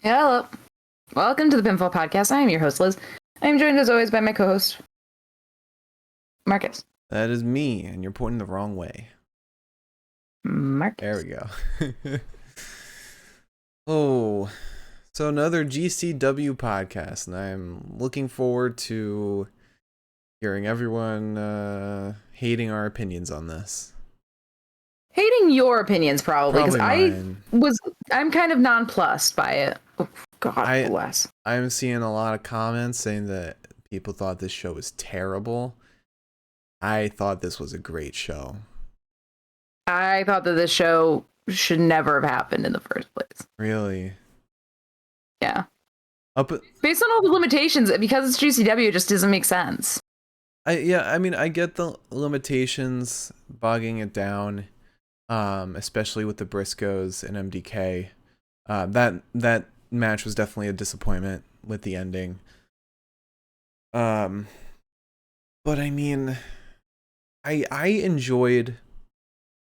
Hello. Welcome to the Pinfall Podcast. I am your host, Liz. I am joined as always by my co-host, Marcus. That is me, and you're pointing the wrong way. Marcus. There we go. Oh, so another GCW podcast, and I'm looking forward to hearing everyone hating our opinions on this. Hating your opinions, probably, because mine. I'm kind of nonplussed by it. Oh, God bless. I'm seeing a lot of comments saying that people thought this show was terrible. I thought this was a great show. I thought that this show should never have happened in the first place. Really? Yeah. Based on all the limitations, because it's GCW, it just doesn't make sense. I mean, I get the limitations bogging it down, especially with the Briscoes and MDK. That match was definitely a disappointment with the ending. But I mean, I enjoyed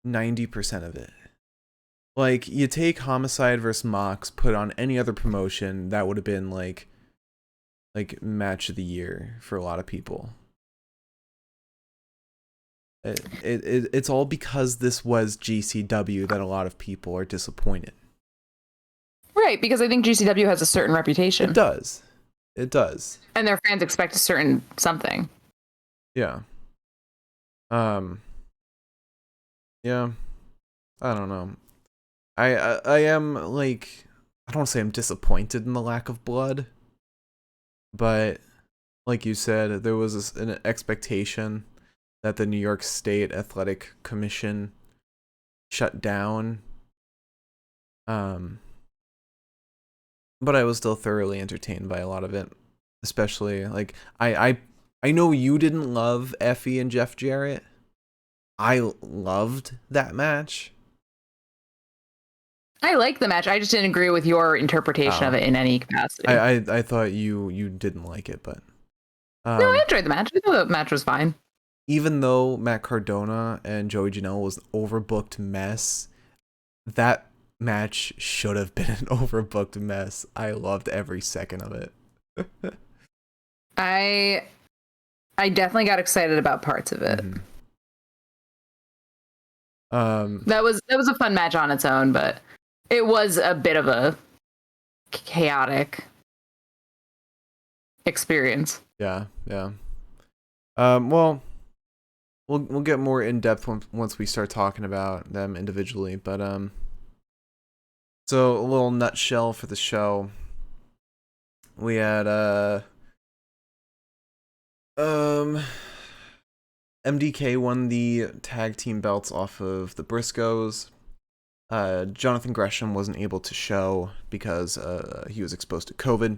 90% of it. Like, you take Homicide versus Mox, put on any other promotion, that would have been like match of the year for a lot of people. It's all because this was GCW that a lot of people are disappointed. Right, because I think GCW has a certain reputation. It does. And their fans expect a certain something. Yeah. Yeah. I don't know. I am, like, I don't want to say I'm disappointed in the lack of blood, but like you said, there was an expectation that the New York State Athletic Commission shut down. But I was still thoroughly entertained by a lot of it, especially like I know you didn't love Effie and Jeff Jarrett. I loved that match. I like the match. I just didn't agree with your interpretation of it in any capacity. I thought you didn't like it, but no, I enjoyed the match. I thought the match was fine. Even though Matt Cardona and Joey Janella was an overbooked mess, that match should have been an overbooked mess. I loved every second of it. I definitely got excited about parts of it. That was a fun match on its own, but it was a bit of a chaotic experience. Yeah. Well, we'll get more in depth once we start talking about them individually, but so a little nutshell for the show. We had MDK won the tag team belts off of the Briscoes. Jonathan Gresham wasn't able to show because he was exposed to COVID,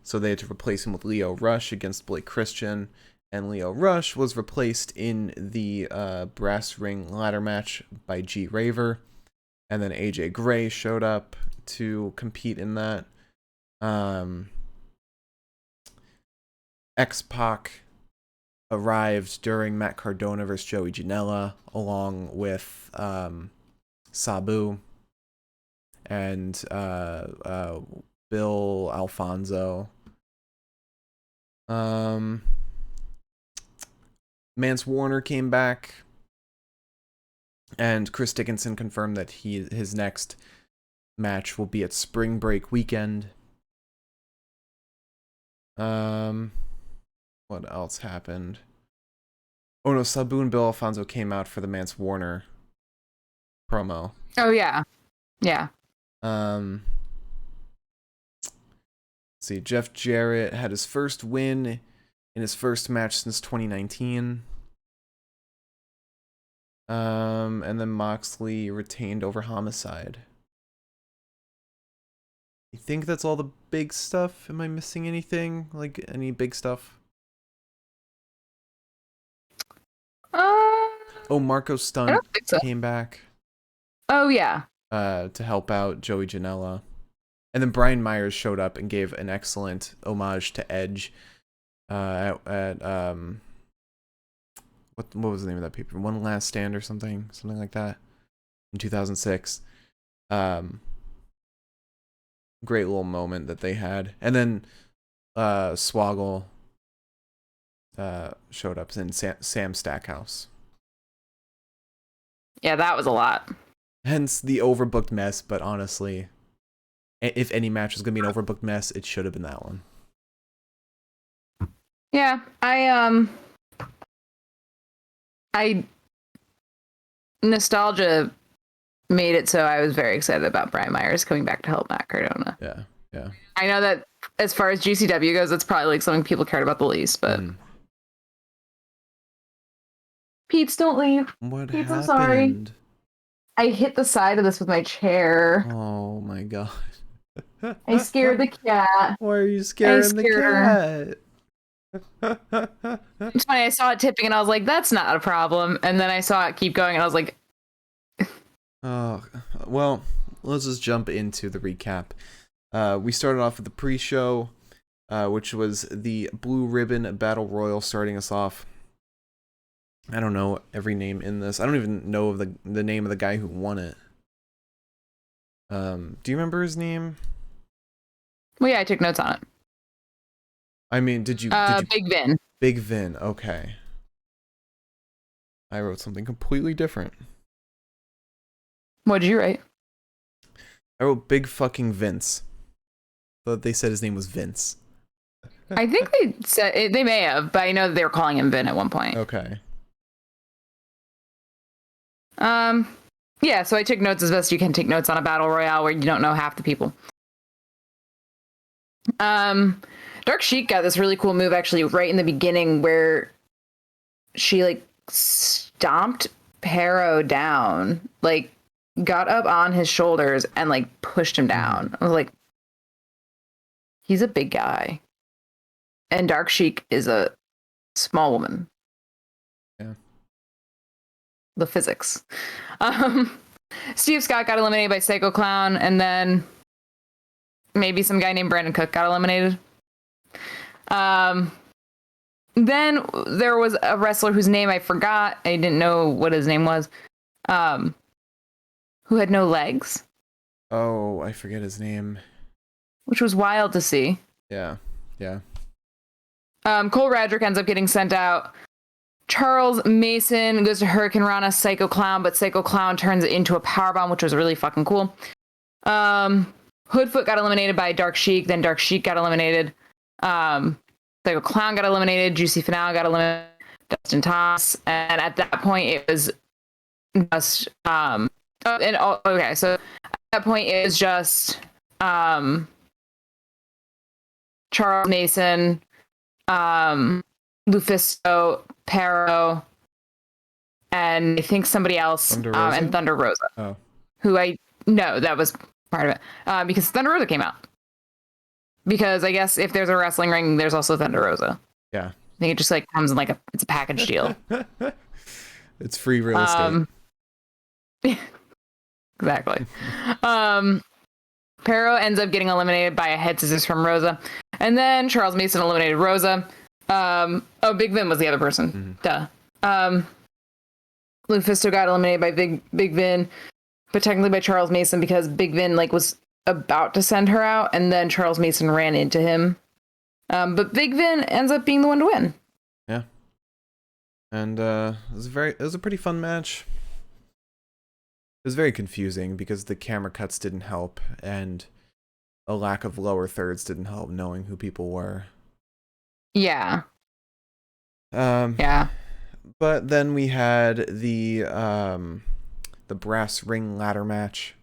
so they had to replace him with Leo Rush against Blake Christian, and Leo Rush was replaced in the brass ring ladder match by G Raver, and then AJ Gray showed up to compete in that. X-PAC arrived during Matt Cardona versus Joey Janella, along with Sabu and Bill Alfonso. Mance Warner came back, and Chris Dickinson confirmed that his next match will be at Spring Break weekend. What else happened? Oh no, Sabu and Bill Alfonso came out for the Mance Warner promo. Oh yeah. Let's see, Jeff Jarrett had his first win in his first match since 2019. And then Moxley retained over Homicide. I think that's all the big stuff. Am I missing anything? Like, any big stuff? Oh, Marco Stunt came back. Oh yeah. To help out Joey Janela. And then Brian Myers showed up and gave an excellent homage to Edge at what was the name of that paper? One Last Stand or something like that in 2006. great little moment that they had. And then Swoggle showed up in Sam Stackhouse. Yeah, that was a lot. Hence the overbooked mess, but honestly, if any match was going to be an overbooked mess, it should have been that one. Yeah, I nostalgia made it so I was very excited about Brian Myers coming back to help Matt Cardona. Yeah. I know that as far as GCW goes, that's probably like something people cared about the least, but Pete's, don't leave. What Pete's, happened? I'm sorry. I hit the side of this with my chair. Oh my god. I scared the cat. Why are you scaring the cat? It's funny, I saw it tipping and I was like, that's not a problem. And then I saw it keep going and I was like... Oh, well, let's just jump into the recap. We started off with the pre-show, which was the Blue Ribbon Battle Royal starting us off. I don't know every name in this. I don't even know of the name of the guy who won it. Do you remember his name? Well, yeah, I took notes on it. I mean, did you Big Vin. Big Vin, okay. I wrote something completely different. What did you write? I wrote Big Fucking Vince. But they said his name was Vince. I think they said they may have, but I know that they were calling him Vin at one point. Okay. Yeah, so I took notes as best you can take notes on a battle royale where you don't know half the people. Dark Sheik got this really cool move actually right in the beginning where she like stomped Pero down, like got up on his shoulders and like pushed him down. I was like, he's a big guy. And Dark Sheik is a small woman. Yeah. The physics. Steve Scott got eliminated by Psycho Clown, and then maybe some guy named Brandon Cook got eliminated. Then there was a wrestler whose name I forgot. I didn't know what his name was. Who had no legs. Oh, I forget his name. Which was wild to see. Yeah. Cole Radrick ends up getting sent out. Charles Mason goes to Hurricane Rana, Psycho Clown, but Psycho Clown turns it into a powerbomb, which was really fucking cool. Hoodfoot got eliminated by Dark Sheik, then Dark Sheik got eliminated. Psycho Clown got eliminated, Juicy Finale got eliminated, Dustin Thomas, and at that point it was just okay, so at that point it was just Charles Mason, Lufisto, Pero, and I think somebody else, and Thunder Rosa. Oh. Who that was part of it. Because Thunder Rosa came out. Because I guess if there's a wrestling ring, there's also Thunder Rosa. Yeah. I think it just like comes in like it's a package deal. It's free real estate. Exactly. Pero ends up getting eliminated by a head scissors from Rosa. And then Charles Mason eliminated Rosa. Big Vin was the other person. Duh. Lufisto got eliminated by Big Vin, but technically by Charles Mason because Big Vin like was about to send her out, and then Charles Mason ran into him. But Big Vin ends up being the one to win. Yeah. And it was a pretty fun match. It was very confusing because the camera cuts didn't help, and a lack of lower thirds didn't help knowing who people were. Yeah. Yeah. But then we had the brass ring ladder match,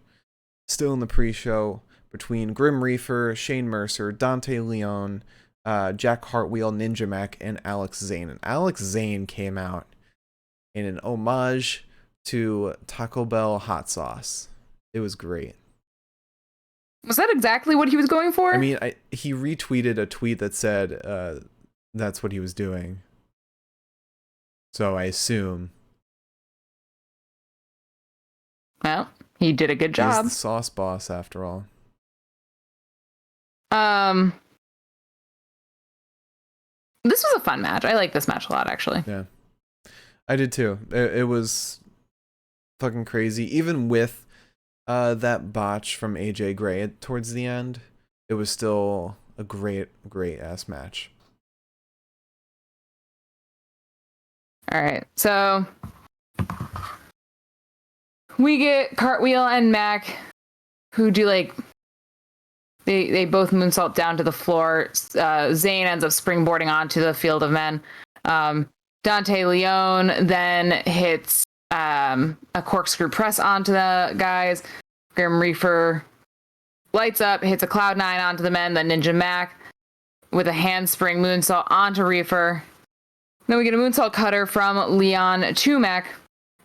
still in the pre-show, between Grim Reaper, Shane Mercer, Dante Leon, Jack Hartwheel, Ninja Mac, and Alex Zane. And Alex Zane came out in an homage to Taco Bell hot sauce. It was great. Was that exactly what he was going for? I mean, he retweeted a tweet that said that's what he was doing. So I assume. Well, he did a good job. He's the sauce boss after all. This was a fun match. I like this match a lot, actually. Yeah. I did too. It was fucking crazy. Even with That botch from AJ Gray towards the end, it was still a great ass match. All right, so we get Cartwheel and Mac, who do like they both moonsault down to the floor. Zayn ends up springboarding onto the field of men. Dante Leone then hits a corkscrew press onto the guys. Grim Reaper lights up, hits a Cloud9 onto the men. Then Ninja Mac with a handspring moonsault onto Reaper. Then we get a moonsault cutter from Leon to Mac.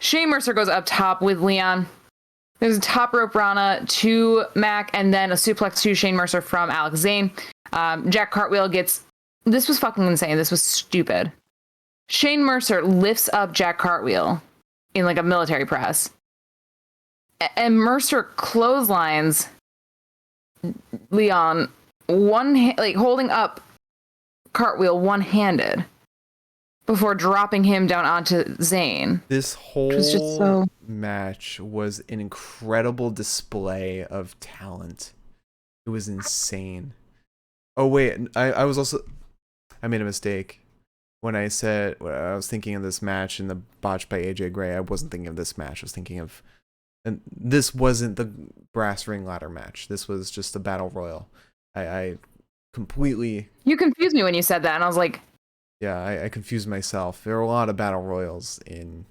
Shane Mercer goes up top with Leon. There's a top rope Rana to Mac, and then a suplex to Shane Mercer from Alex Zane. Jack Cartwheel gets... This was fucking insane. This was stupid. Shane Mercer lifts up Jack Cartwheel in like a military press. And Mercer clotheslines Leon holding up Cartwheel one-handed before dropping him down onto Zayn. This whole match was an incredible display of talent. It was insane. Oh wait, I made a mistake. When I said I was thinking of this match and the botch by AJ Gray, I wasn't thinking of this match. I was thinking of, and this wasn't the brass ring ladder match. This was just a battle royal. I completely... You confused me when you said that, and I was like... Yeah, I confused myself. There are a lot of battle royals in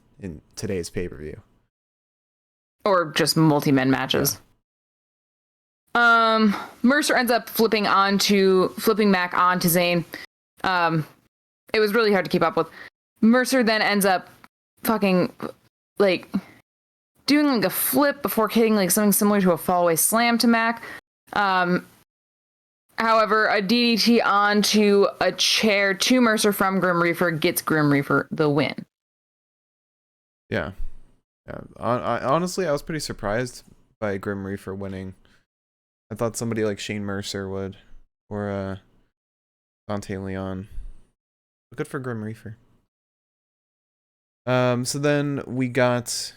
today's pay-per-view. Or just multi-men matches. Yeah. Mercer ends up flipping Mac onto Zayn. It was really hard to keep up with. Mercer then ends up fucking like doing like a flip before hitting like something similar to a fallaway slam to Mac. However, a DDT onto a chair to Mercer from Grim Reaper gets Grim Reaper the win. Yeah. Honestly, I was pretty surprised by Grim Reaper winning. I thought somebody like Shane Mercer would, or Dante Leon. But good for Grim Reaper. So then we got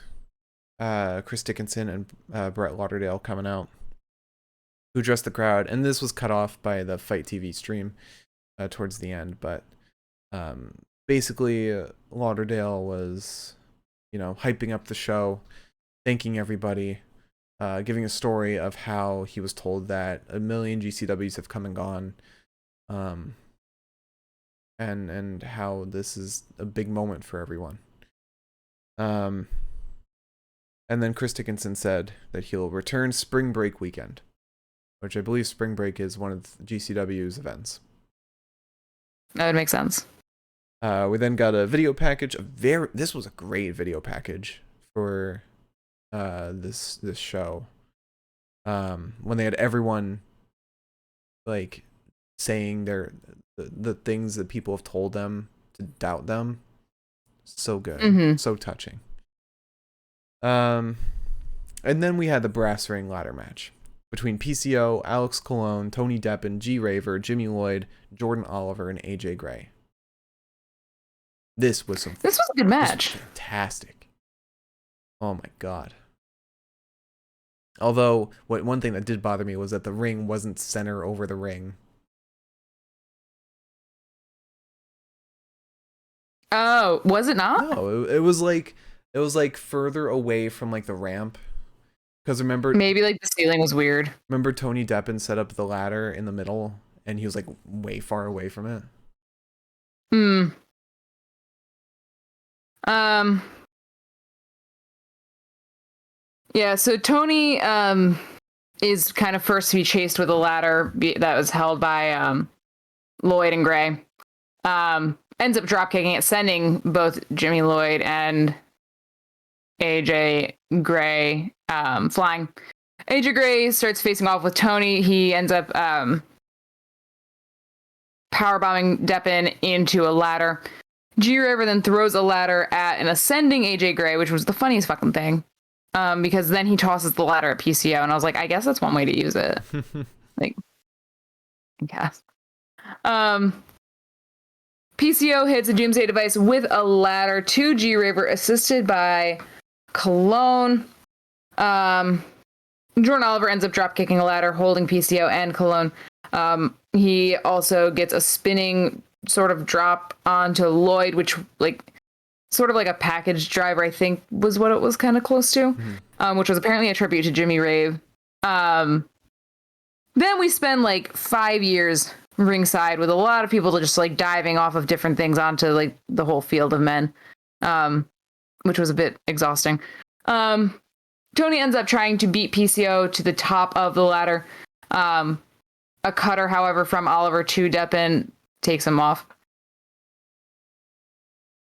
Chris Dickinson and Brett Lauderdale coming out, who addressed the crowd, and this was cut off by the Fight TV stream towards the end, but basically Lauderdale was, hyping up the show, thanking everybody, giving a story of how he was told that 1 million GCWs have come and gone, and how this is a big moment for everyone. And then Chris Dickinson said that he'll return Spring Break weekend, which I believe Spring Break is one of GCW's events. That would make sense. We then got a video package. This was a great video package for this show. When they had everyone like saying the things that people have told them to doubt them. So good. So touching. And then we had the brass ring ladder match between PCO, Alex Colon, Tony Deppen, G Raver, Jimmy Lloyd, Jordan Oliver, and AJ Gray. This was a good match. Fantastic. Oh my god. Although, one thing that did bother me was that the ring wasn't center over the ring. Oh, was it not? No, it was like further away from like the ramp. Because remember, maybe like the ceiling was weird. Remember Tony Deppen set up the ladder in the middle, and he was like way far away from it. Yeah, so Tony is kind of first to be chased with a ladder that was held by Lloyd and Gray. Ends up dropkicking it, sending both Jimmy Lloyd and AJ Gray flying. AJ Gray starts facing off with Tony. He ends up powerbombing Deppen into a ladder. G Raver then throws a ladder at an ascending AJ Gray, which was the funniest fucking thing. Because then he tosses the ladder at PCO, and I was like, I guess that's one way to use it. Like, I guess. PCO hits a Doomsday device with a ladder to G Raver, assisted by Cologne. Jordan Oliver ends up drop kicking a ladder, holding PCO and Cologne. He also gets a spinning sort of drop onto Lloyd, which like sort of like a package driver, I think was what it was kind of close to, which was apparently a tribute to Jimmy Rave. Then we spend like 5 years ringside with a lot of people just like diving off of different things onto like the whole field of men, which was a bit exhausting. Tony ends up trying to beat PCO to the top of the ladder. A cutter, however, from Oliver to Deppen takes him off.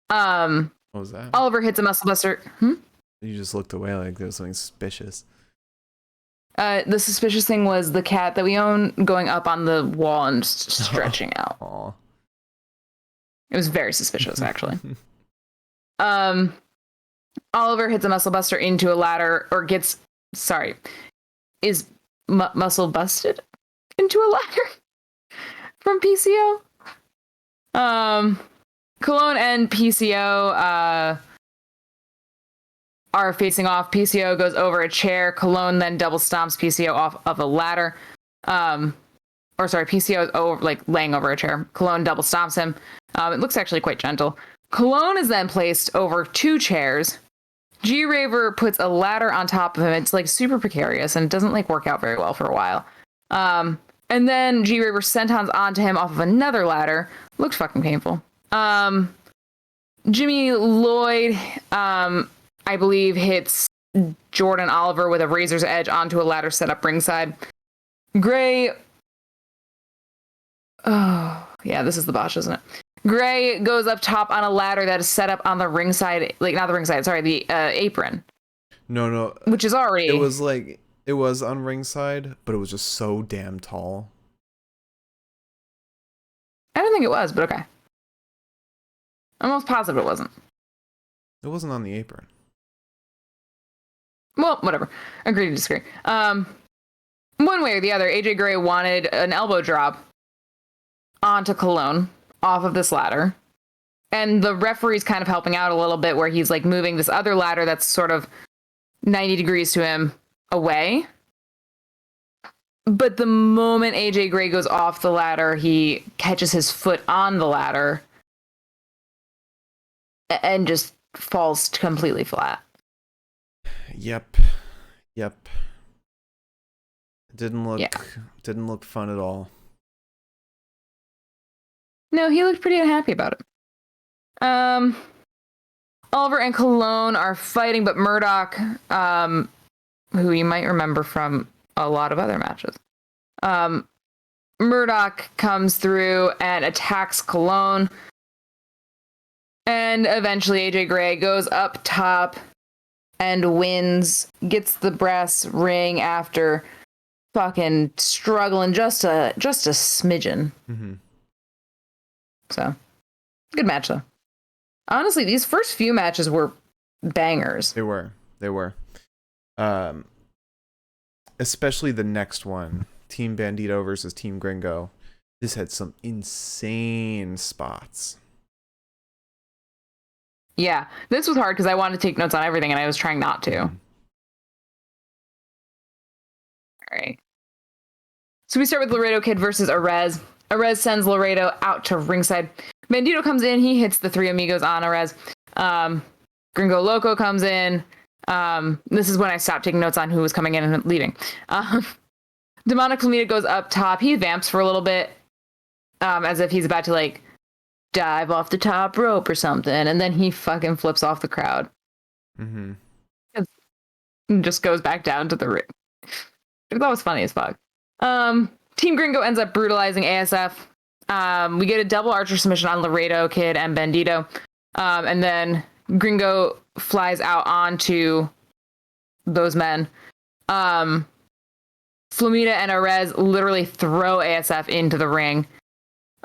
What was that? Oliver hits a muscle buster. You just looked away like there was something suspicious. The suspicious thing was the cat that we own going up on the wall and stretching out. Aww. It was very suspicious, actually. Oliver hits a muscle buster into a ladder, or is muscle busted into a ladder from PCO. Cologne and PCO are facing off. PCO goes over a chair. Cologne then double stomps PCO off of a ladder. PCO is over, laying over a chair. Cologne double stomps him. It looks actually quite gentle. Cologne is then placed over 2 chairs. G-Raver puts a ladder on top of him. It's super precarious and it doesn't work out very well for a while. And then G-Raver sentons onto him off of another ladder. Looked fucking painful. Jimmy Lloyd, I believe, hits Jordan Oliver with a razor's edge onto a ladder set up ringside. Gray. Oh, yeah, this is the botch, isn't it? Gray goes up top on a ladder that is set up on the ringside, not the ringside, sorry, the apron. No. Which is already... It was on ringside, but it was just so damn tall. I don't think it was, but okay. I'm almost positive it wasn't. It wasn't on the apron. Well, whatever. Agree to disagree. One way or the other, AJ Gray wanted an elbow drop onto Cologne off of this ladder. And the referee's kind of helping out a little bit where he's moving this other ladder that's sort of 90 degrees to him away. But the moment AJ Gray goes off the ladder, he catches his foot on the ladder and just falls completely flat. Yep. Didn't look fun at all. No, he looked pretty unhappy about it. Oliver and Cologne are fighting, but Murdoch, who you might remember from a lot of other matches, Murdoch comes through and attacks Cologne. And eventually AJ Gray goes up top and wins, gets the brass ring after fucking struggling just a smidgen. Mm-hmm. So, good match though. Honestly, these first few matches were bangers. They were. Especially the next one, Team Bandito versus Team Gringo. This had some insane spots. Yeah, this was hard because I wanted to take notes on everything and I was trying not to. All right. So we start with Laredo Kid versus Orez. Orez sends Laredo out to ringside. Bandito comes in. He hits the three amigos on Orez. Gringo Loco comes in. This is when I stopped taking notes on who was coming in and leaving. Demonic Flamita goes up top. He vamps for a little bit as if he's about to dive off the top rope or something. And then he fucking flips off the crowd. Mm-hmm. And just goes back down to the ring. That was funny as fuck. Team Gringo ends up brutalizing ASF. We get a double archer submission on Laredo Kid and Bandito. And then Gringo flies out onto those men. Flamita and Orez literally throw ASF into the ring.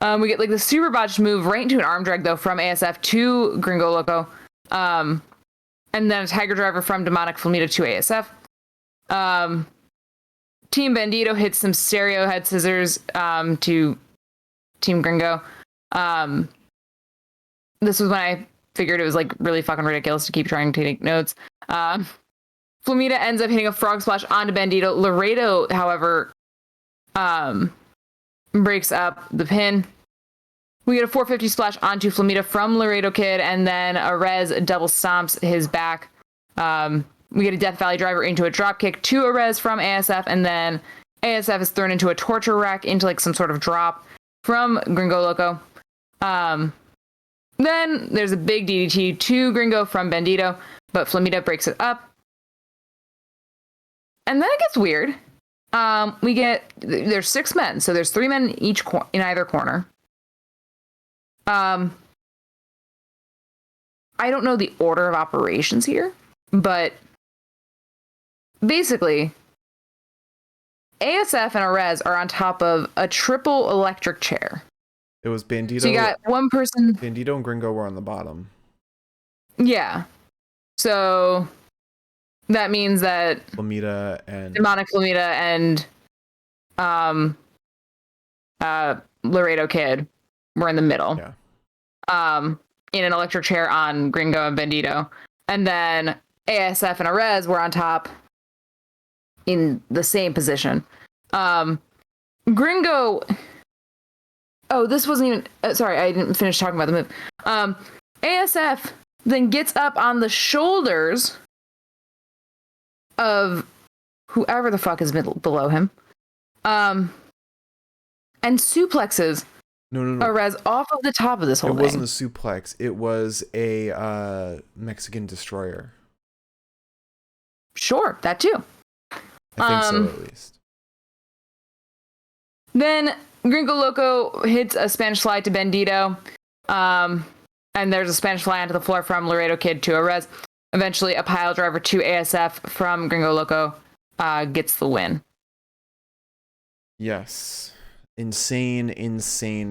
We get the super botched move right into an arm drag though from ASF to Gringo Loco. And then a tiger driver from Demonic Flamita to ASF. Team Bandito hits some stereo head scissors to Team Gringo. This was when I figured it was really fucking ridiculous to keep trying to take notes. Flamita ends up hitting a frog splash onto Bandito. Laredo, however, breaks up the pin. We get a 450 splash onto Flamita from Laredo Kid, and then Orez double stomps his back. We get a Death Valley driver into a dropkick to Orez from ASF, and then ASF is thrown into a torture rack into like some sort of drop from Gringo Loco. Then there's a big DDT to Gringo from Bandito, but Flamita breaks it up. And then it gets weird. There's 6 men, so there's 3 men in either corner. I don't know the order of operations here, but basically, ASF and Orez are on top of a triple electric chair. It was Bandito. So you got one person. Bandito and Gringo were on the bottom. Yeah. So that means that Flamita and Demonic Flamita and Laredo Kid were in the middle. Yeah. In an electric chair on Gringo and Bandito. And then ASF and Orez were on top in the same position. Gringo. Oh, this wasn't even. Sorry, I didn't finish talking about the move. ASF then gets up on the shoulders of whoever the fuck is below him, and suplexes no. Orez off of the top of this whole thing. It wasn't a suplex. It was a Mexican destroyer. Sure, that too. I think so, at least. Then Gringo Loco hits a Spanish fly to Bandito. And there's a Spanish fly onto the floor from Laredo Kid to Orez. Eventually, a pile driver to ASF from Gringo Loco gets the win. Yes. Insane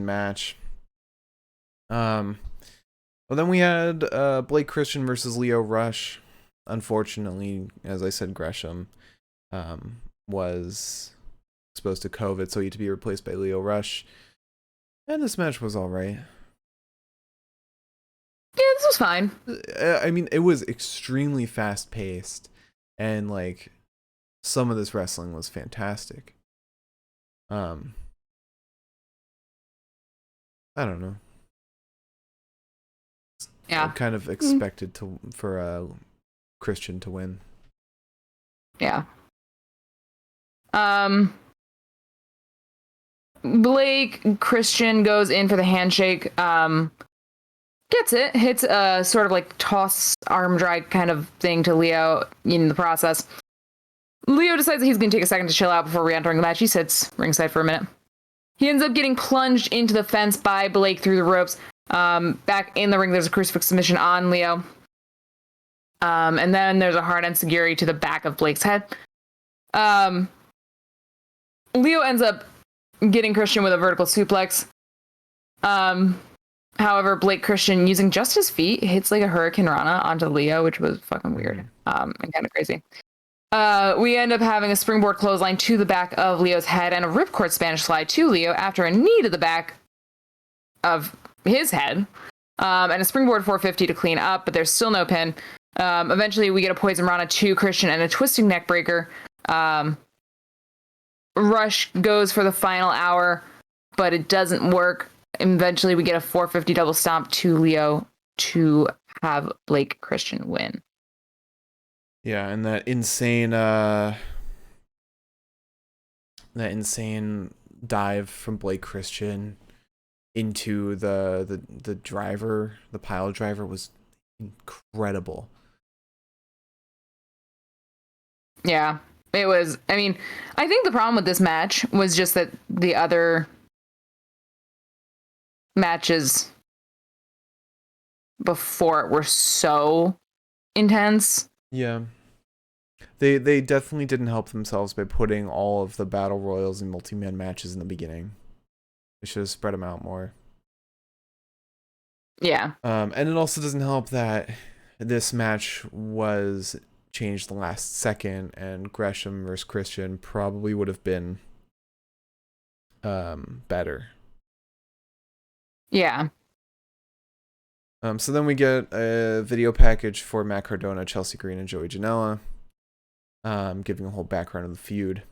match. Well, then we had Blake Christian versus Lio Rush. Unfortunately, as I said, Gresham was exposed to COVID, so he had to be replaced by Lio Rush. And this match was alright. Yeah, this was fine. I mean, it was extremely fast-paced, and, like, some of this wrestling was fantastic. I don't know. Yeah. I kind of expected for Christian to win. Yeah. Blake Christian goes in for the handshake. Gets it. Hits a sort of like toss arm drag kind of thing to Leo in the process. Leo decides that he's going to take a second to chill out before re-entering the match. He sits ringside for a minute. He ends up getting plunged into the fence by Blake through the ropes. Back in the ring, there's a crucifix submission on Leo. And then there's a hard enziguri to the back of Blake's head. Leo ends up getting Christian with a vertical suplex. However, Blake Christian, using just his feet, hits like a Hurricane Rana onto Leo, which was fucking weird and kind of crazy. We end up having a springboard clothesline to the back of Leo's head and a ripcord Spanish fly to Leo after a knee to the back of his head. And a springboard 450 to clean up, but there's still no pin. Eventually, we get a Poison Rana to Christian and a twisting neck breaker. Rush goes for the final hour, but it doesn't work. Eventually, we get a 450 double stomp to Leo to have Blake Christian win. Yeah, and that insane dive from Blake Christian into the driver, the pile driver, was incredible. Yeah, it was. I mean, I think the problem with this match was just that the other matches before it were so intense. Yeah. They definitely didn't help themselves by putting all of the battle royals and multi-man matches in the beginning. They should have spread them out more. Yeah. And it also doesn't help that this match was changed the last second, and Gresham versus Christian probably would have been better. Yeah. So then we get a video package for Matt Cardona, Chelsea Green, and Joey Janella. giving a whole background of the feud.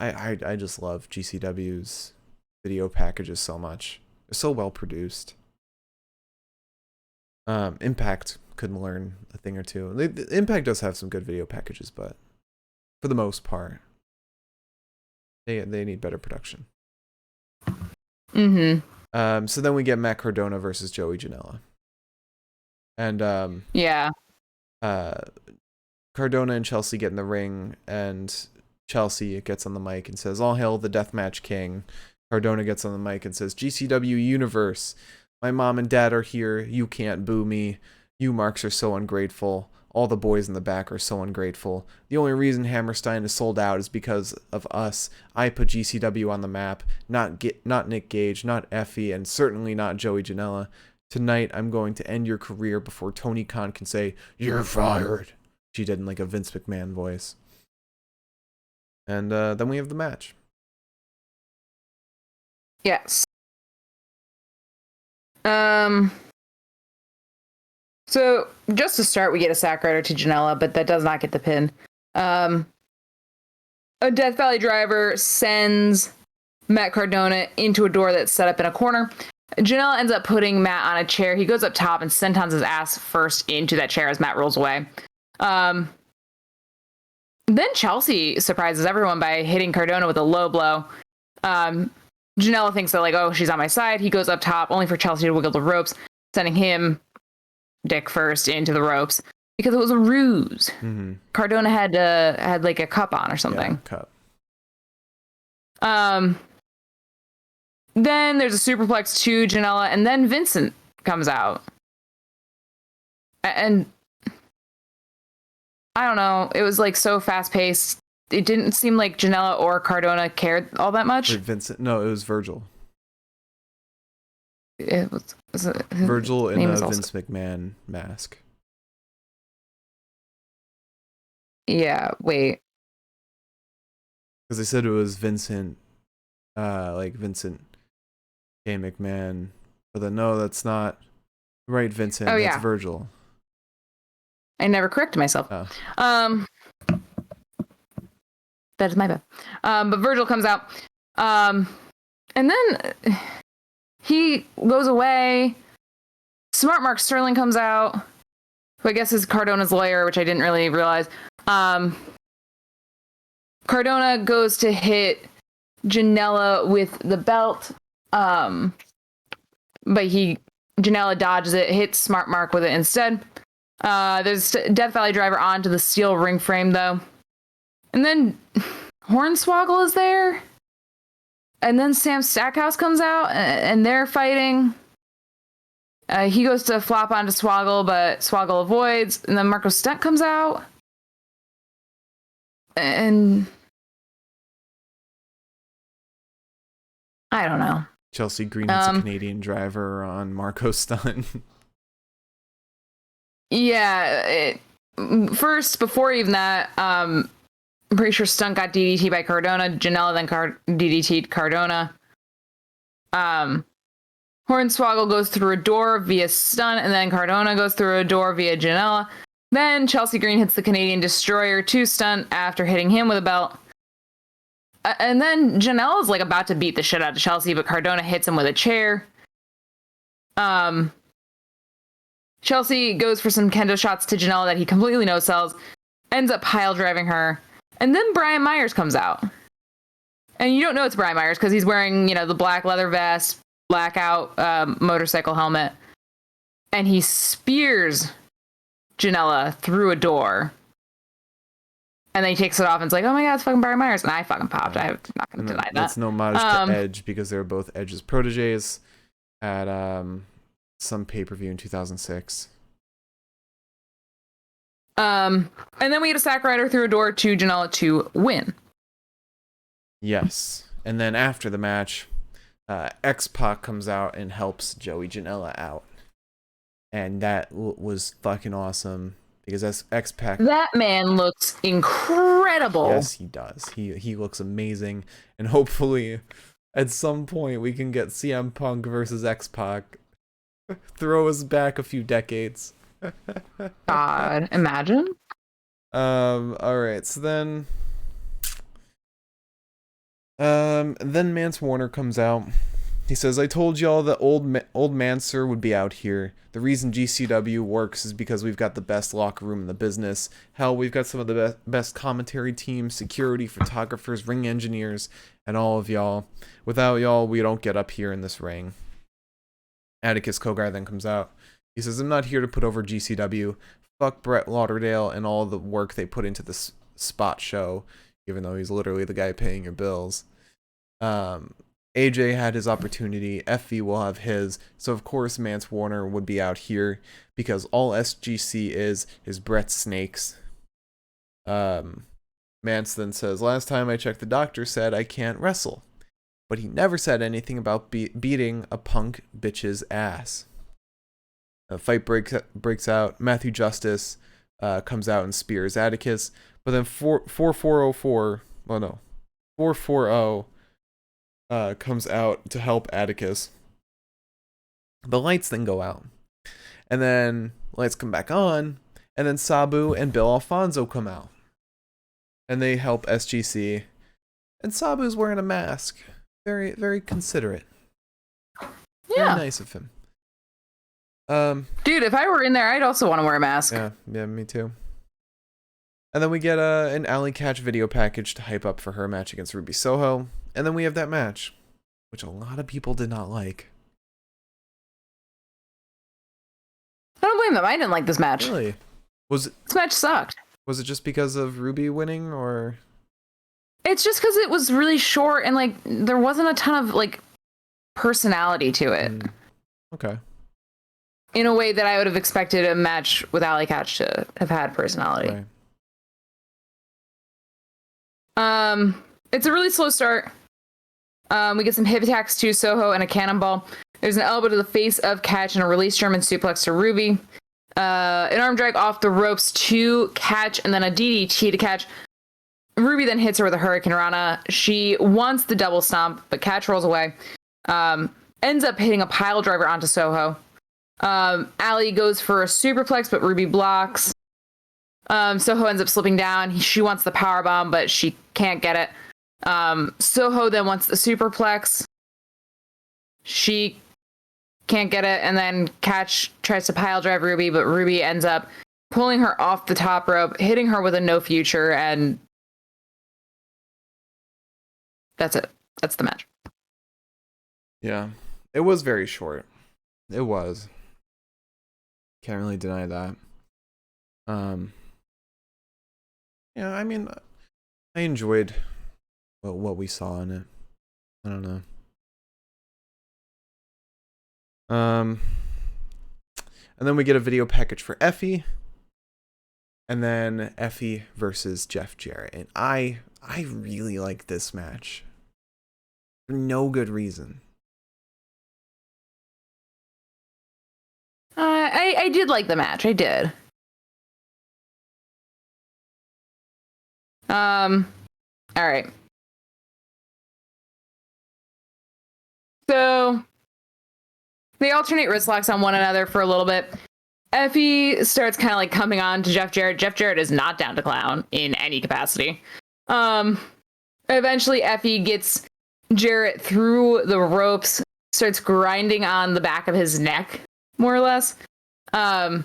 I just love GCW's video packages so much. They're so well produced. Impact couldn't learn a thing or two. Impact does have some good video packages, but for the most part, they need better production. Mm-hmm. So then we get Matt Cardona versus Joey Janela. And yeah. Cardona and Chelsea get in the ring, and Chelsea gets on the mic and says, "All hail the Deathmatch King." Cardona gets on the mic and says, "GCW Universe, my mom and dad are here. You can't boo me. You marks are so ungrateful. All the boys in the back are so ungrateful. The only reason Hammerstein is sold out is because of us. I put GCW on the map, not Nick Gage, not Effie, and certainly not Joey Janela. Tonight, I'm going to end your career before Tony Khan can say, 'You're fired.'" She did in like a Vince McMahon voice. And then we have the match. Yes. So just to start, we get a sack rider to Janella, but that does not get the pin. A Death Valley driver sends Matt Cardona into a door that's set up in a corner. Janella ends up putting Matt on a chair. He goes up top and sentons his ass first into that chair as Matt rolls away. Then Chelsea surprises everyone by hitting Cardona with a low blow. Janella thinks that, like, oh, she's on my side. He goes up top, only for Chelsea to wiggle the ropes, sending him dick first into the ropes because it was a ruse. Mm-hmm. Cardona had like a cup on or something. Yeah, cup. Then there's a superplex to Janella, and then Vincent comes out. And I don't know, it was like so fast paced. It didn't seem like Janella or Cardona cared all that much. Wait, Vincent? No, it was Virgil. It was Virgil in a Vince McMahon mask. Yeah, wait. Because they said it was Vincent, like Vincent K. McMahon. But then, no, that's not right, Vincent. Oh, that's yeah. Virgil. I never corrected myself. Oh. That is my bad. But Virgil comes out. And then he goes away. Smart Mark Sterling comes out, who I guess is Cardona's lawyer, which I didn't really realize. Cardona goes to hit Janella with the belt. But Janella dodges it, hits Smart Mark with it instead. There's Death Valley driver onto the steel ring frame, though. And then Hornswoggle is there. And then Sam Stackhouse comes out, and they're fighting. He goes to flop onto Swoggle, but Swoggle avoids. And then Marco Stunt comes out. And I don't know. Chelsea Green hits a Canadian driver on Marco Stunt. Yeah. First, before even that, I'm pretty sure Stunt got DDT by Cardona. Janella then DDT'd Cardona. Hornswoggle goes through a door via Stunt, and then Cardona goes through a door via Janella. Then Chelsea Green hits the Canadian Destroyer to Stunt after hitting him with a belt. And then Janella's like about to beat the shit out of Chelsea, but Cardona hits him with a chair. Chelsea goes for some kendo shots to Janella that he completely no-sells, ends up pile driving her. And then Brian Myers comes out. And you don't know it's Brian Myers because he's wearing, the black leather vest, blackout motorcycle helmet. And he spears Janella through a door. And then he takes it off and it's like, oh my god, it's fucking Brian Myers. And I fucking popped. I'm not going to deny that. That's no homage to Edge because they're both Edge's proteges at some pay-per-view in 2006. And then we get a sack rider through a door to Janella to win. Yes. And then after the match, X-PAC comes out and helps Joey Janela out. And that was fucking awesome because X-PAC... That man looks incredible. Yes, he does. He looks amazing. And hopefully, at some point, we can get CM Punk versus X-PAC. Throw us back a few decades. God, imagine. All right. So then Mance Warner comes out. He says, "I told y'all that old Manser would be out here. The reason GCW works is because we've got the best locker room in the business. Hell, we've got some of the best commentary teams, security, photographers, ring engineers, and all of y'all. Without y'all, we don't get up here in this ring." Atticus Cogar then comes out. He says, "I'm not here to put over GCW. Fuck Brett Lauderdale and all the work they put into this spot show, even though he's literally the guy paying your bills. AJ had his opportunity. Effie will have his. So, of course, Mance Warner would be out here because all SGC is Brett's snakes." Mance then says, "Last time I checked, the doctor said I can't wrestle. But he never said anything about beating a punk bitch's ass." A fight breaks out. Matthew Justice comes out and spears Atticus. But then 440 comes out to help Atticus. The lights then go out. And then lights come back on. And then Sabu and Bill Alfonso come out. And they help SGC. And Sabu's wearing a mask. Very, very considerate. Yeah. Very nice of him. Dude, if I were in there, I'd also want to wear a mask. Yeah, me too. And then we get an Alley Catch video package to hype up for her match against Ruby Soho. And then we have that match, which a lot of people did not like. I don't blame them. I didn't like this match. Really? This match sucked. Was it just because of Ruby winning, or? It's just because it was really short and like there wasn't a ton of like personality to it. Okay. In a way that I would have expected a match with Alley Catch to have had personality. Right. It's a really slow start. We get some hip attacks to Soho and a cannonball. There's an elbow to the face of Catch and a release German suplex to Ruby. An arm drag off the ropes to Catch and then a DDT to Catch. Ruby then hits her with a Hurricane Rana. She wants the double stomp, but Catch rolls away. Ends up hitting a pile driver onto Soho. Allie goes for a superplex, but Ruby blocks. Soho ends up slipping down. She wants the power bomb, but she can't get it. Soho then wants the superplex. She can't get it, and then Catch tries to pile drive Ruby, but Ruby ends up pulling her off the top rope, hitting her with a no future, and that's it. That's the match. Yeah. It was very short. It was. Can't really deny that. Yeah, I mean, I enjoyed what we saw in it. I don't know. And then we get a video package for Effie. And then Effie versus Jeff Jarrett. And I really like this match. For no good reason. I did like the match. I did. All right. So they alternate wrist locks on one another for a little bit. Effie starts kind of like coming on to Jeff Jarrett. Jeff Jarrett is not down to clown in any capacity. Eventually Effie gets Jarrett through the ropes, starts grinding on the back of his neck, more or less. And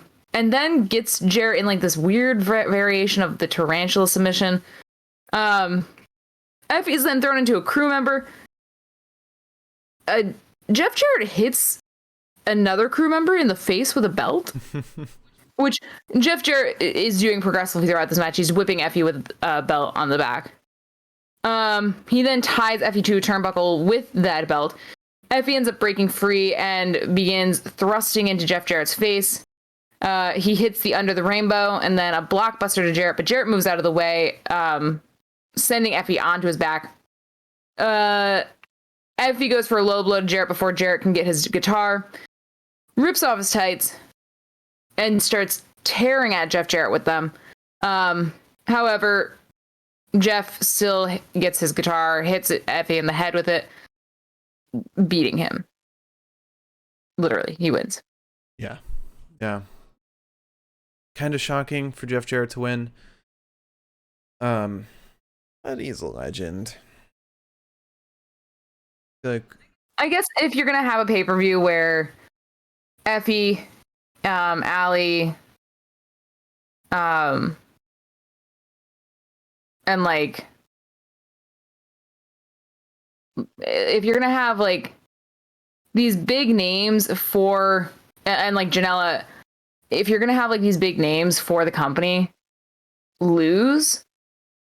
then gets Jarrett in like this weird variation of the tarantula submission. Effie is then thrown into a crew member. Jeff Jarrett hits another crew member in the face with a belt, which Jeff Jarrett is doing progressively throughout this match. He's whipping Effie with a belt on the back. He then ties Effie to a turnbuckle with that belt. Effie ends up breaking free and begins thrusting into Jeff Jarrett's face. He hits the under the rainbow and then a blockbuster to Jarrett, but Jarrett moves out of the way, sending Effie onto his back. Effie goes for a low blow to Jarrett before Jarrett can get his guitar, rips off his tights, and starts tearing at Jeff Jarrett with them. However, Jeff still gets his guitar, hits Effie in the head with it, beating him. Literally, he wins. Yeah. Kind of shocking for Jeff Jarrett to win. But he's a legend. Like, I guess if you're gonna have a pay-per-view where Effie, Allie, and like, if you're gonna have like these big names for and like Janella, if you're gonna have like these big names for the company lose,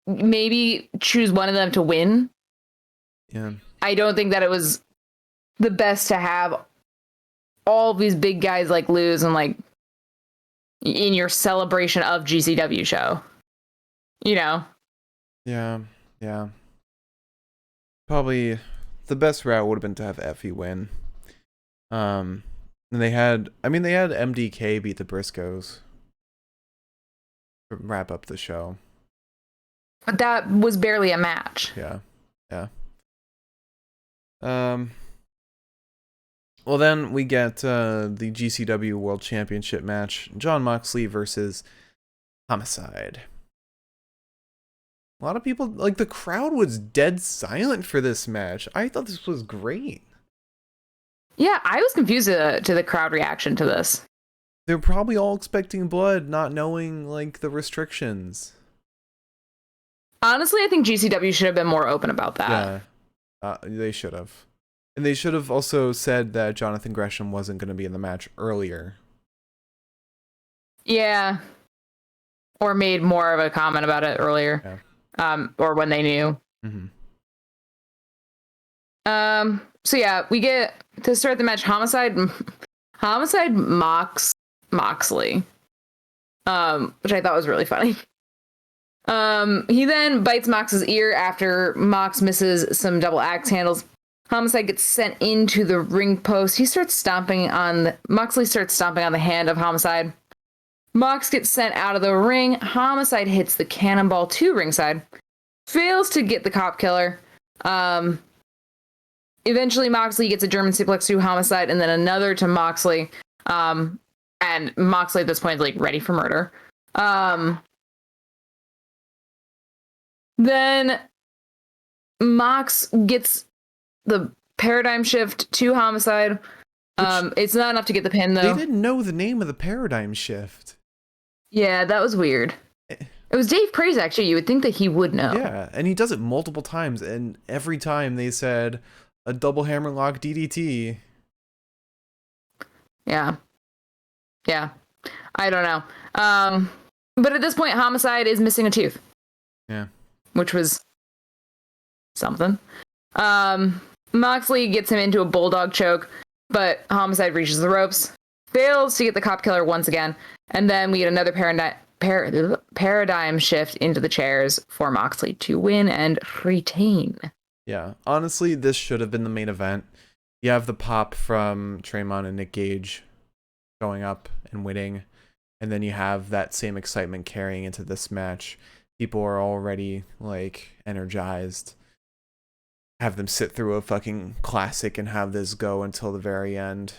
maybe choose one of them to win. yeah. I don't think that it was the best to have all these big guys like lose and like in your celebration of GCW show. You know? Yeah. Yeah. Probably the best route would have been to have Effie win. And they had MDK beat the Briscoes to wrap up the show. But that was barely a match. Yeah. Yeah. Well, then we get the GCW World Championship match. Jon Moxley versus Homicide. A lot of people, like, the crowd was dead silent for this match. I thought this was great. Yeah, I was confused to the crowd reaction to this. They're probably all expecting blood, not knowing, like, the restrictions. Honestly, I think GCW should have been more open about that. Yeah, they should have. And they should have also said that Jonathan Gresham wasn't going to be in the match earlier. Yeah. Or made more of a comment about it earlier. Yeah. Or when they knew. Mm-hmm. So yeah, we get to start the match. Homicide mocks Moxley. Which I thought was really funny. He then bites Mox's ear after Mox misses some double axe handles. Homicide gets sent into the ring post. Moxley starts stomping on the hand of Homicide. Mox gets sent out of the ring. Homicide hits the cannonball to ringside. Fails to get the cop killer. Eventually Moxley gets a German suplex to Homicide and then another to Moxley. And Moxley at this point is like ready for murder. Then Mox gets the paradigm shift to Homicide. It's not enough to get the pin, though. They didn't know the name of the paradigm shift. Yeah, that was weird. It was Dave Praise, actually. You would think that he would know. Yeah, and he does it multiple times, and every time they said a double hammerlock DDT. Yeah. Yeah. I don't know. But at this point, Homicide is missing a tooth. Yeah. Which was something. Moxley gets him into a bulldog choke, but Homicide reaches the ropes, fails to get the cop killer once again, and then we get another paradigm shift into the chairs for Moxley to win and retain. Yeah, honestly, this should have been the main event. You have the pop from Mattremont and Nick Gage going up and winning, and then you have that same excitement carrying into this match. People are already, like, energized. Have them sit through a fucking classic and have this go until the very end.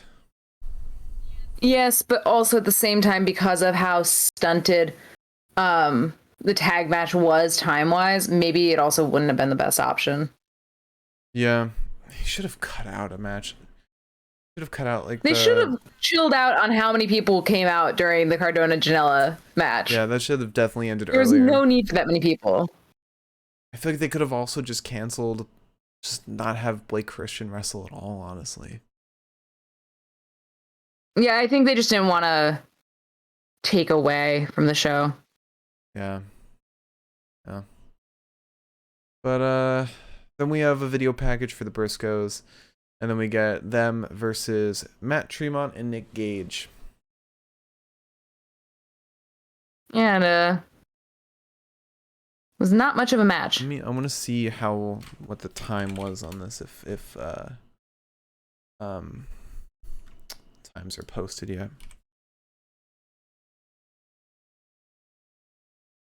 Yes, but also at the same time, because of how stunted the tag match was time-wise, maybe it also wouldn't have been the best option. Yeah, he should have cut out a match. Should have cut out like they should have chilled out on how many people came out during the Cardona Janella match. Yeah, that should have definitely ended earlier. There was no need for that many people. I feel like they could have also just canceled, just not have Blake Christian wrestle at all, honestly. Yeah, I think they just didn't want to take away from the show. Yeah. Yeah. But then we have a video package for the Briscoes. And then we get them versus Mattremont and Nick Gage. Yeah, and was not much of a match. I want to see what the time was on this, if times are posted yet.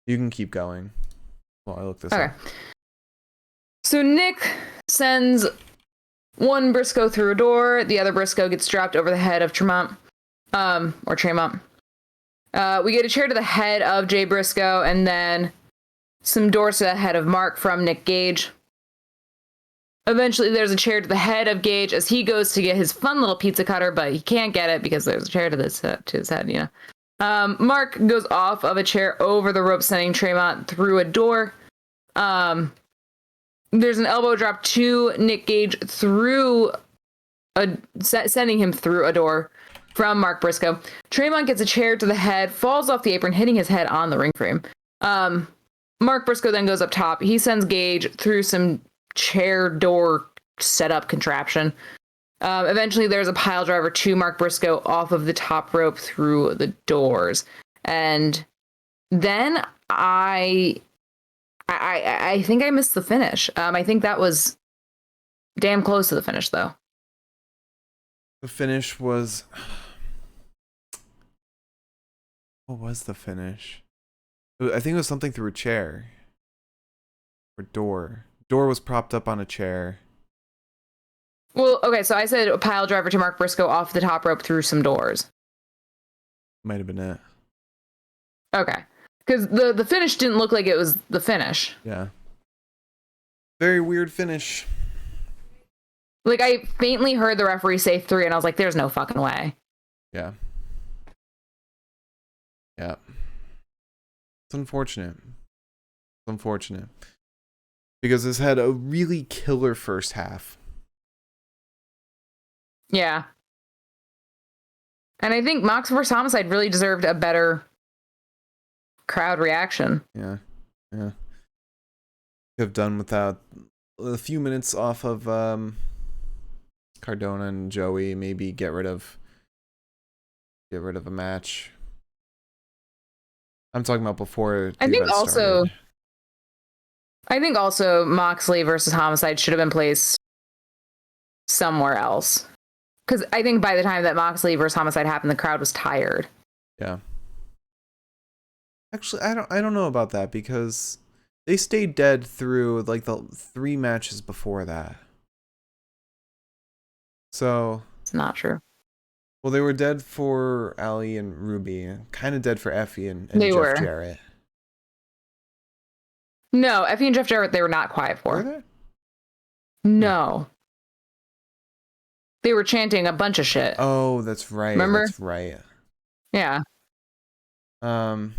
You can keep going while I look this up. So Nick sends one Briscoe through a door, the other Briscoe gets dropped over the head of Tremont. Or Tremont. We get a chair to the head of Jay Briscoe, and then some doors to the head of Mark from Nick Gage. Eventually, there's a chair to the head of Gage as he goes to get his fun little pizza cutter, but he can't get it because there's a chair to his head, you know. Mark goes off of a chair over the rope, sending Tremont through a door. There's an elbow drop to Nick Gage sending him through a door from Mark Briscoe. Tremont gets a chair to the head, falls off the apron, hitting his head on the ring frame. Mark Briscoe then goes up top. He sends Gage through some chair door setup contraption. Eventually, there's a pile driver to Mark Briscoe off of the top rope through the doors. And then I think I missed the finish. I think that was damn close to the finish, though. The finish was... What was the finish? I think it was something through a chair. Or door. Door was propped up on a chair. Well, okay, so I said a pile driver to Mark Briscoe off the top rope through some doors. Might have been it. Okay. Because the finish didn't look like it was the finish. Yeah. Very weird finish. Like, I faintly heard the referee say 3, and I was like, there's no fucking way. Yeah. Yeah. It's unfortunate. It's unfortunate. Because this had a really killer first half. Yeah. And I think Mox vs. Homicide really deserved a better crowd reaction. Yeah. Yeah. Could have done without a few minutes off of Cardona and Joey. Maybe get rid of a match. I'm talking about before the event started. I think also Moxley versus Homicide should have been placed somewhere else. Because I think by the time that Moxley versus Homicide happened, the crowd was tired. Yeah. Actually, I don't know about that because they stayed dead through like the 3 matches before that. So it's not true. Well, they were dead for Ali and Ruby, kind of dead for Effie and Jeff Jarrett. No, Effie and Jeff Jarrett, they were not quiet for. Were they? No. They were chanting a bunch of shit. Oh, that's right. Remember? That's right. Yeah. Yeah.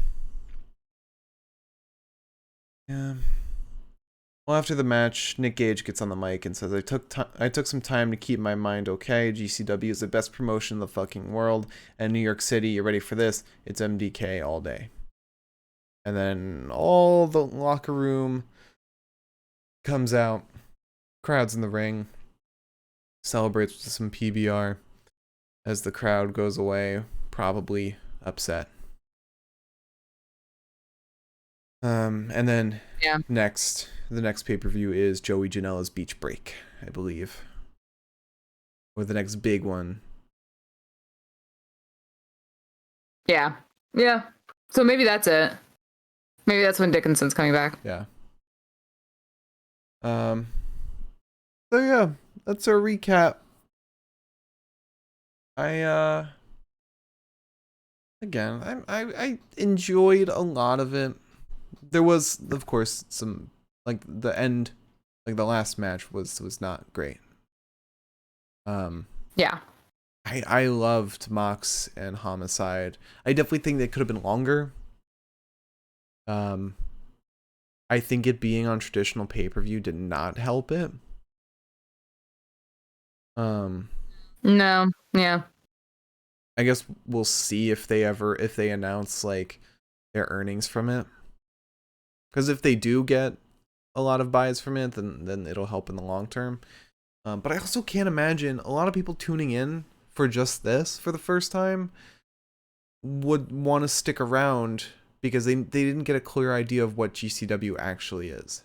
Well, after the match, Nick Gage gets on the mic and says, I took some time to keep my mind okay. GCW is the best promotion in the fucking world. And New York City, you ready for this? It's MDK all day. And then all the locker room comes out. Crowd's in the ring. Celebrates with some PBR as the crowd goes away, probably upset. And then the next pay-per-view is Joey Janela's Beach Break, I believe. Or the next big one. Yeah. Yeah. So maybe that's it. Maybe that's when Dickinson's coming back. Yeah. So yeah, that's our recap. I enjoyed a lot of it. There was, of course, some like the end, like the last match was not great. Yeah. I loved Mox and Homicide. I definitely think they could have been longer. I think it being on traditional pay-per-view did not help it. No. Yeah. I guess we'll see if they announce like their earnings from it. Because if they do get a lot of buys from it, then it'll help in the long term. But I also can't imagine a lot of people tuning in for just this for the first time would want to stick around because they didn't get a clear idea of what GCW actually is.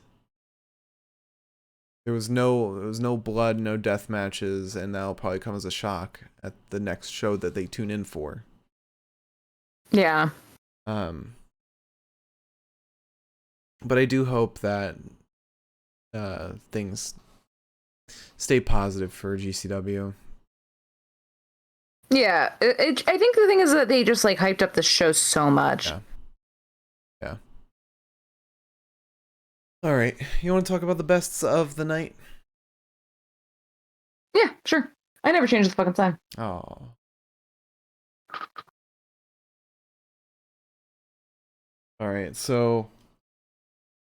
There was no blood, no death matches, and that'll probably come as a shock at the next show that they tune in for. Yeah. But I do hope that things stay positive for GCW. Yeah, I think the thing is that they just like hyped up the show so much. Yeah. All right, you want to talk about the bests of the night? Yeah, sure. I never changed the fucking sign. Oh. All right, so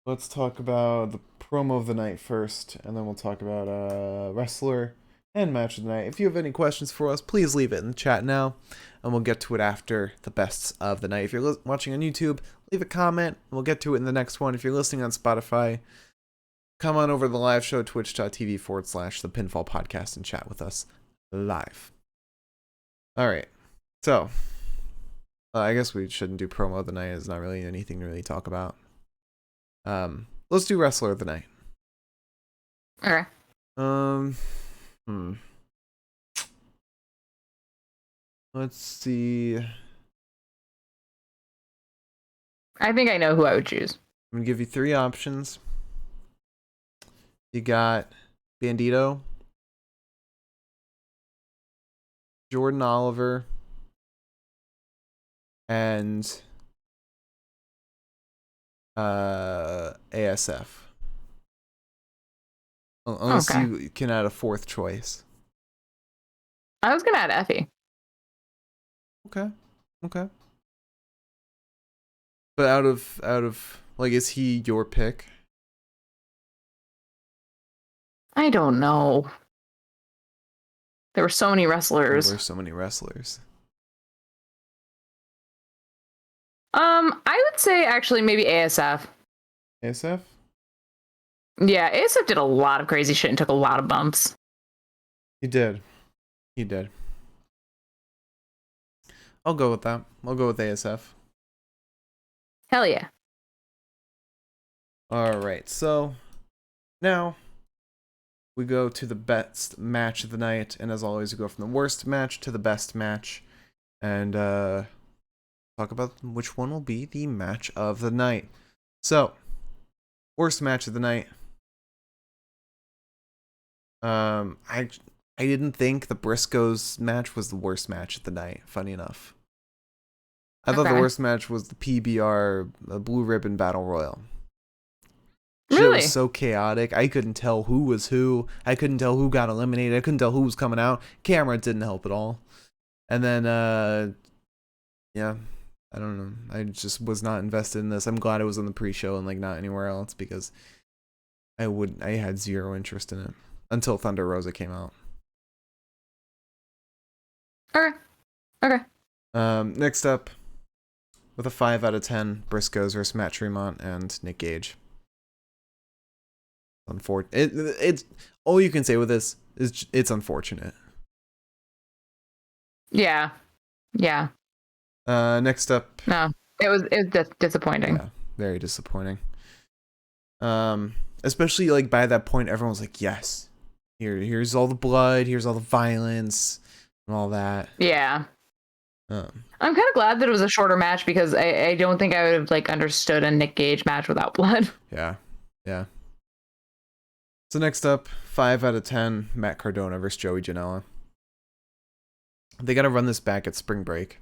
let's talk about the promo of the night first, and then we'll talk about wrestler and match of the night. If you have any questions for us, please leave it in the chat now, and we'll get to it after the bests of the night. If you're watching on YouTube, leave a comment, and we'll get to it in the next one. If you're listening on Spotify, come on over to the live show, twitch.tv/The Pinfall Podcast, and chat with us live. All right, so I guess we shouldn't do promo of the night. It's not really anything to really talk about. Let's do wrestler of the night. Okay. Let's see. I think I know who I would choose. I'm gonna give you 3 options. You got Bandito, Jordan Oliver, and ASF. Unless you can add a 4th choice. I was gonna add Effie. Okay. But out of like, is he your pick? I don't know. There were so many wrestlers. I would say actually maybe ASF. ASF? Yeah, ASF did a lot of crazy shit and took a lot of bumps. He did. I'll go with that. I'll go with ASF. Hell yeah. Alright, so now we go to the best match of the night, and as always, we go from the worst match to the best match, and talk about which one will be the match of the night. So, worst match of the night. I didn't think the Briscoes match was the worst match of the night, funny enough. I thought the worst match was the PBR Blue Ribbon Battle Royal. Shit Really? was so chaotic. I couldn't tell who was who. I couldn't tell who got eliminated. I couldn't tell who was coming out. Camera didn't help at all. And then, yeah, I don't know. I just was not invested in this. I'm glad it was on the pre-show and like not anywhere else, because I had 0 interest in it until Thunder Rosa came out. Okay. Next up, with a 5 out of 10, Briscoes versus Mattremont and Nick Gage. It's all you can say with this is it's unfortunate. Yeah. Next up. No, it was disappointing. Yeah, very disappointing. Especially like by that point, everyone was like, "Yes, here's all the blood, here's all the violence, and all that." Yeah. I'm kind of glad that it was a shorter match, because I don't think I would have like understood a Nick Gage match without blood. Yeah. So next up, 5 out of 10, Matt Cardona versus Joey Janella. They got to run this back at spring break.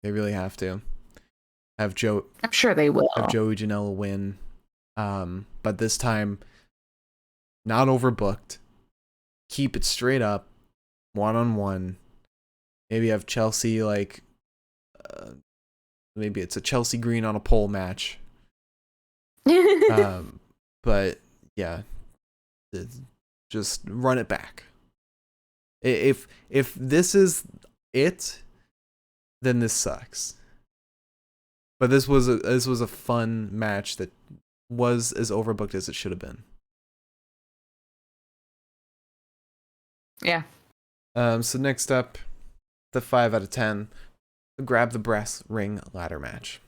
They really have to. I'm sure they will. Have Joey Janela win. But this time, not overbooked. Keep it straight up, 1-on-1. Maybe have Chelsea like, maybe it's a Chelsea Green on a pole match. But yeah, just run it back. If this is it, then this sucks. But this was a fun match that was as overbooked as it should have been. Yeah. So next up, the 5 out of 10, the Grab the Brass Ring ladder match.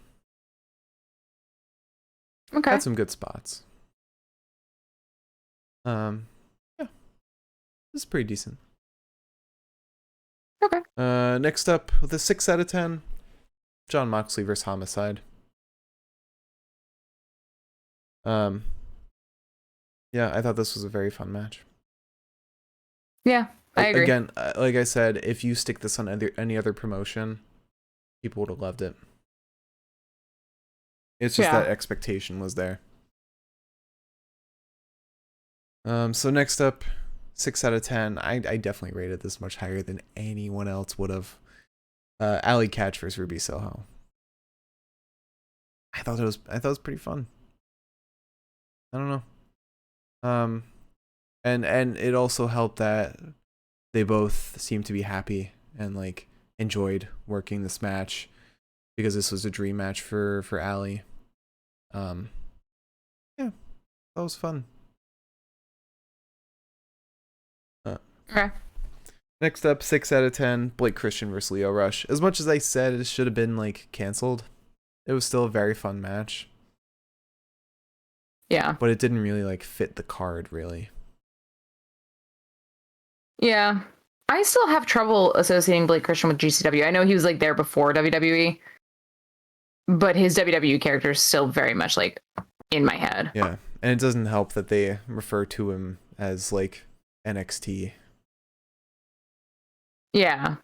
Okay. Had some good spots. Yeah, this is pretty decent. Okay. Next up, with a 6 out of 10, John Moxley versus Homicide. Yeah, I thought this was a very fun match. Yeah, I agree. Again, like I said, if you stick this on any other promotion, people would have loved it. It's just that expectation was there. So next up, 6 out of 10. I definitely rated this much higher than anyone else would have. Alley Catch versus Ruby Soho. I thought it was pretty fun. I don't know. And it also helped that they both seemed to be happy and like enjoyed working this match because this was a dream match for Alley. Yeah, that was fun. Okay. Next up, 6 out of 10, Blake Christian versus Lio Rush. As much as I said it should have been like canceled, it was still a very fun match. Yeah. But it didn't really like fit the card really. Yeah. I still have trouble associating Blake Christian with GCW. I know he was like there before WWE, but his WWE character is still very much like in my head. Yeah. And it doesn't help that they refer to him as like NXT. Yeah.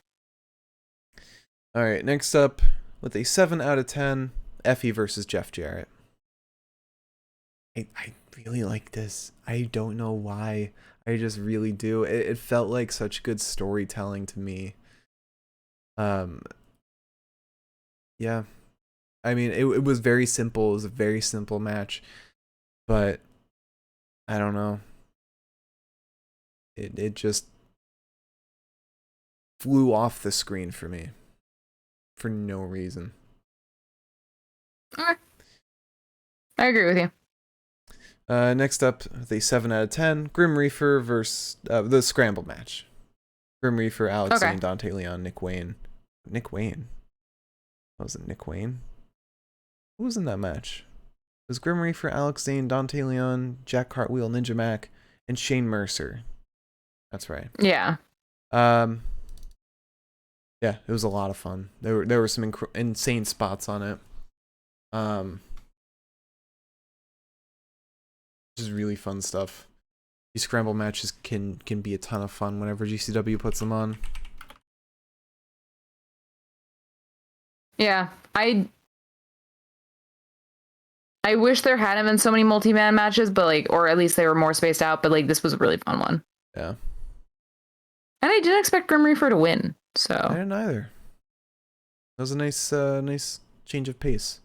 All right, next up with a 7 out of 10, Effie versus Jeff Jarrett. I really like this. I don't know why. I just really do. It felt like such good storytelling to me. Yeah. I mean, it was very simple. It was a very simple match. But I don't know. It just flew off the screen for me. For no reason. Okay. I agree with you. Next up, the 7 out of 10, Grim Reaper versus the Scramble match. Grim Reaper, Alex Zane, Dante Leon, Nick Wayne. Nick Wayne? Was it Nick Wayne? Who was in that match? It was Grim Reaper, Alex Zane, Dante Leon, Jack Cartwheel, Ninja Mac, and Shane Mercer. That's right. Yeah. Yeah, it was a lot of fun. There were some insane spots on it. Just really fun stuff. These scramble matches can be a ton of fun whenever GCW puts them on. Yeah. I wish there hadn't been so many multi-man matches, but like, or at least they were more spaced out, but like this was a really fun one. Yeah. And I didn't expect Grim Reaper to win, so. I didn't either. That was a nice change of pace.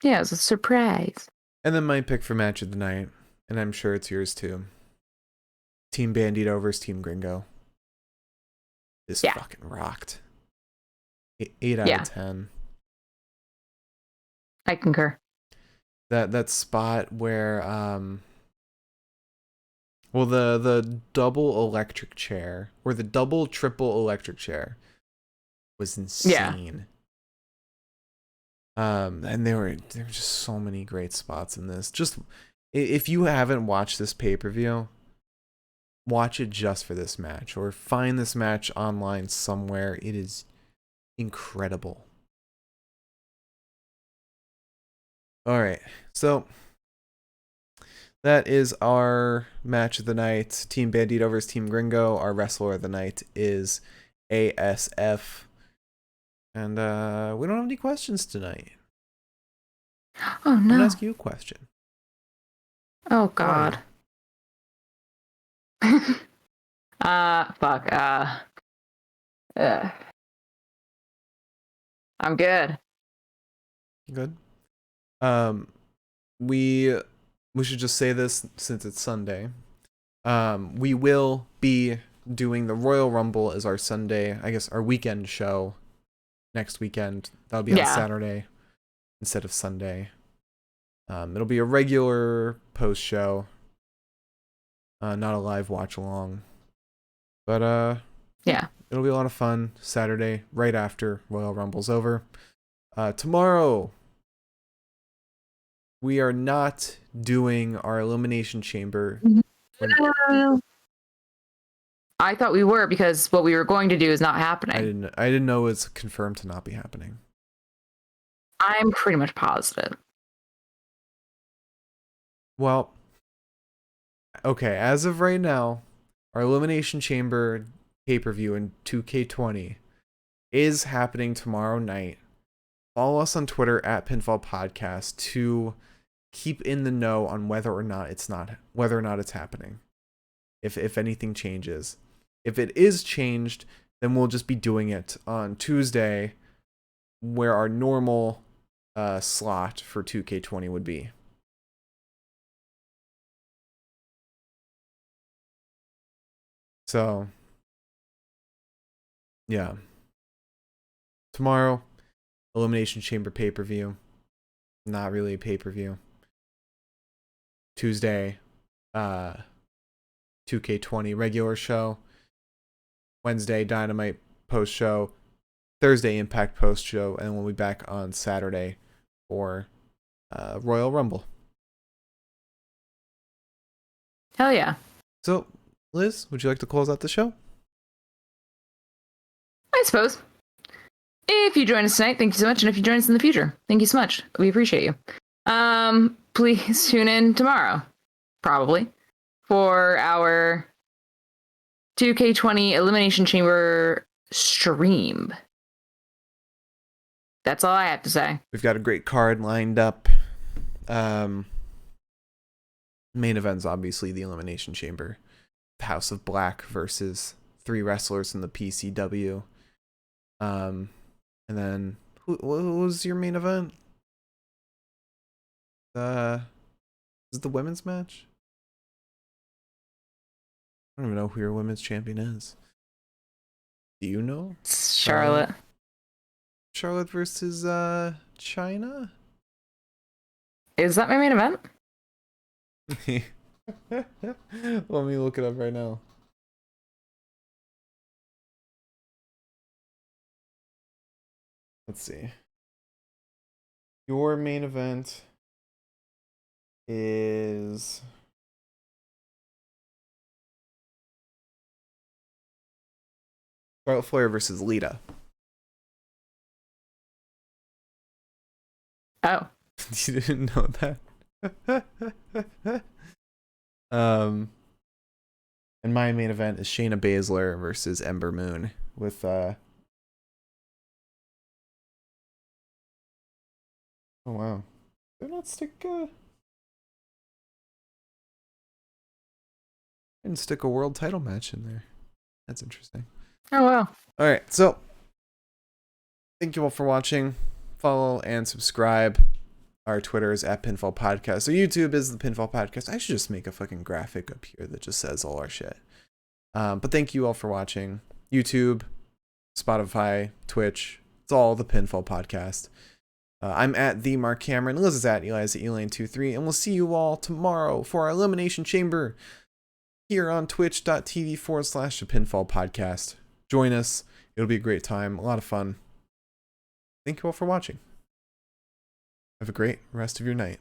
Yeah, it was a surprise. And then my pick for match of the night, and I'm sure it's yours too. Team Bandito versus Team Gringo. This fucking rocked. 8 out of 10. I concur. That spot where well, the double electric chair or the double triple electric chair was insane. And there were just so many great spots in this. Just if you haven't watched this pay-per-view, watch it just for this match or find this match online somewhere. It is incredible. All right. So that is our match of the night. Team Bandito versus Team Gringo. Our wrestler of the night is ASF. And we don't have any questions tonight. Oh, no. I'm going to ask you a question. Oh, God. Fuck. I'm good. Good. We should just say this since it's Sunday. We will be doing the Royal Rumble as our Sunday, I guess our weekend show next weekend. That'll be on Saturday instead of Sunday. It'll be a regular post show, not a live watch along. But yeah, it'll be a lot of fun. Saturday, right after Royal Rumble's over. Tomorrow, we are not doing our Elimination Chamber. I thought we were, because what we were going to do is not happening. I didn't know it's confirmed to not be happening. I'm pretty much positive. Well, okay, as of right now, our Elimination Chamber pay-per-view in 2K20 is happening tomorrow night. Follow us on Twitter at Pinfall Podcast to keep in the know on whether or not it's happening. If anything changes. If it is changed, then we'll just be doing it on Tuesday, where our normal slot for 2K20 would be. So, yeah. Tomorrow, Elimination Chamber pay-per-view. Not really a pay-per-view. Tuesday, 2K20 regular show. Wednesday, Dynamite post-show. Thursday, Impact post-show. And we'll be back on Saturday for Royal Rumble. Hell yeah. So, Liz, would you like to close out the show? I suppose. If you join us tonight, thank you so much. And if you join us in the future, thank you so much. We appreciate you. Please tune in tomorrow, probably, for our 2K20 Elimination Chamber stream. That's all I have to say. We've got a great card lined up. Main event's obviously the Elimination Chamber. House of Black versus 3 wrestlers in the PCW. And then who was your main event? Is it the women's match? I don't even know who your women's champion is. Do you know? It's Charlotte. Charlotte versus China? Is that my main event? Let me look it up right now. Let's see. Your main event is Charlotte Flair versus Lita. Oh. You didn't know that? And my main event is Shayna Baszler versus Ember Moon with oh wow. Did not stick didn't stick a world title match in there. That's interesting. Oh wow. Alright, so thank you all for watching. Follow and subscribe. Our Twitter is @Pinfall Podcast. So YouTube is the Pinfall Podcast. I should just make a fucking graphic up here that just says all our shit. But thank you all for watching. YouTube, Spotify, Twitch. It's all the Pinfall Podcast. I'm at the Mark Cameron. Liz is at Eli's at Elaine23. And we'll see you all tomorrow for our Elimination Chamber here on twitch.tv/the Pinfall Podcast. Join us. It'll be a great time. A lot of fun. Thank you all for watching. Have a great rest of your night.